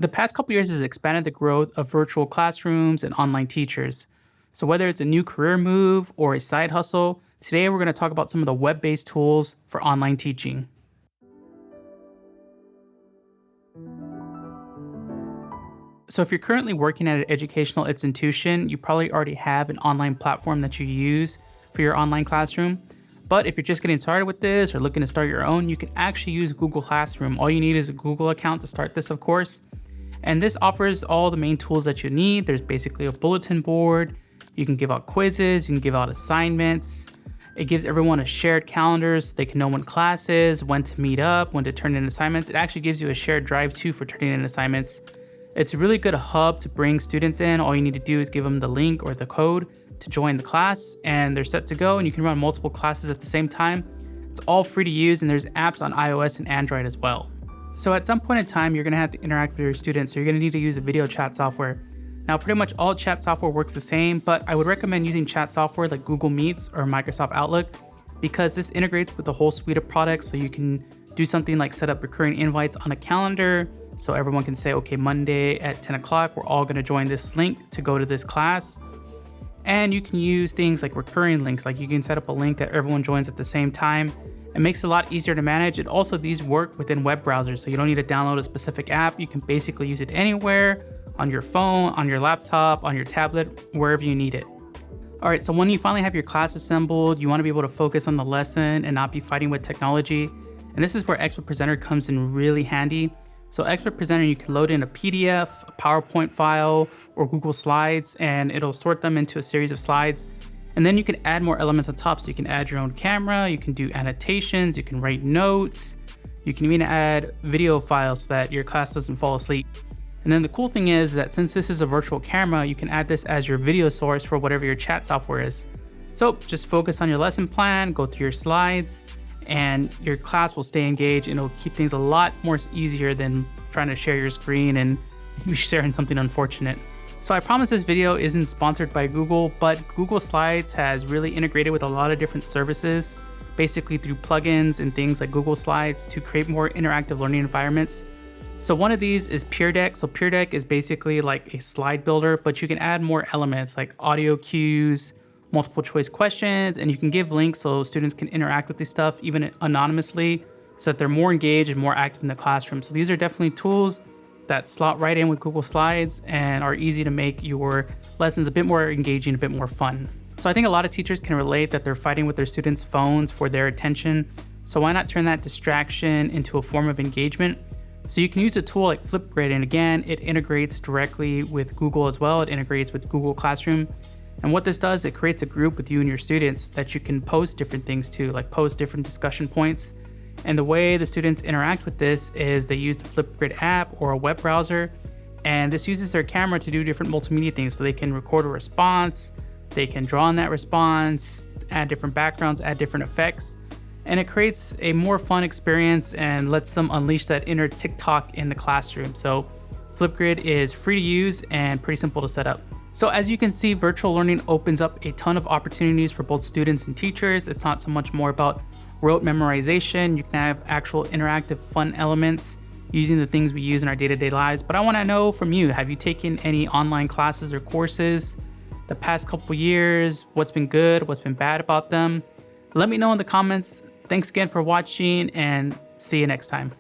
The past couple years has expanded the growth of virtual classrooms and online teachers. So whether it's a new career move or a side hustle, today we're going to talk about some of the web-based tools for online teaching. So if you're currently working at an educational institution, you probably already have an online platform that you use for your online classroom. But if you're just getting started with this or looking to start your own, you can actually use Google Classroom. All you need is a Google account to start this, of course. And this offers all the main tools that you need. There's basically a bulletin board. You can give out quizzes, you can give out assignments. It gives everyone a shared calendar so they can know when class is, when to meet up, when to turn in assignments. It actually gives you a shared drive too for turning in assignments. It's a really good hub to bring students in. All you need to do is give them the link or the code to join the class and they're set to go, and you can run multiple classes at the same time. It's all free to use, and there's apps on iOS and Android as well. So at some point in time, you're gonna have to interact with your students, so you're gonna need to use a video chat software. Now, pretty much all chat software works the same, but I would recommend using chat software like Google Meets or Microsoft Outlook because this integrates with the whole suite of products, so you can do something like set up recurring invites on a calendar, so everyone can say, okay, Monday at 10 o'clock, we're all gonna join this link to go to this class. And you can use things like recurring links, like you can set up a link that everyone joins at the same time. It makes it a lot easier to manage. And also these work within web browsers, so you don't need to download a specific app. You can basically use it anywhere, on your phone, on your laptop, on your tablet, wherever you need it. All right, so when you finally have your class assembled, you wanna be able to focus on the lesson and not be fighting with technology. And this is where XSplit Presenter comes in really handy. So XSplit Presenter, you can load in a PDF, a PowerPoint file, or Google Slides, and it'll sort them into a series of slides. And then you can add more elements on top. So you can add your own camera, you can do annotations, you can write notes, you can even add video files so that your class doesn't fall asleep. And then the cool thing is that since this is a virtual camera, you can add this as your video source for whatever your chat software is. So just focus on your lesson plan, go through your slides, and your class will stay engaged, and it'll keep things a lot more easier than trying to share your screen and maybe sharing something unfortunate. So I promise this video isn't sponsored by Google, but Google Slides has really integrated with a lot of different services, basically through plugins and things like Google Slides to create more interactive learning environments. So one of these is Peardeck. So Peardeck is basically like a slide builder, but you can add more elements like audio cues, multiple choice questions, and you can give links so students can interact with this stuff even anonymously so that they're more engaged and more active in the classroom. So these are definitely tools that slot right in with Google Slides and are easy to make your lessons a bit more engaging, a bit more fun. So I think a lot of teachers can relate that they're fighting with their students' phones for their attention. So why not turn that distraction into a form of engagement? So you can use a tool like Flipgrid, and again, it integrates directly with Google as well. It integrates with Google Classroom. And what this does, it creates a group with you and your students that you can post different things to, like post different discussion points. And the way the students interact with this is they use the Flipgrid app or a web browser, and this uses their camera to do different multimedia things. So they can record a response, they can draw on that response, add different backgrounds, add different effects, and it creates a more fun experience and lets them unleash that inner TikTok in the classroom. So Flipgrid is free to use and pretty simple to set up. So as you can see, virtual learning opens up a ton of opportunities for both students and teachers. It's not so much more about rote memorization. You can have actual interactive fun elements using the things we use in our day-to-day lives. But I want to know from you, have you taken any online classes or courses the past couple years? What's been good? What's been bad about them? Let me know in the comments. Thanks again for watching, and see you next time.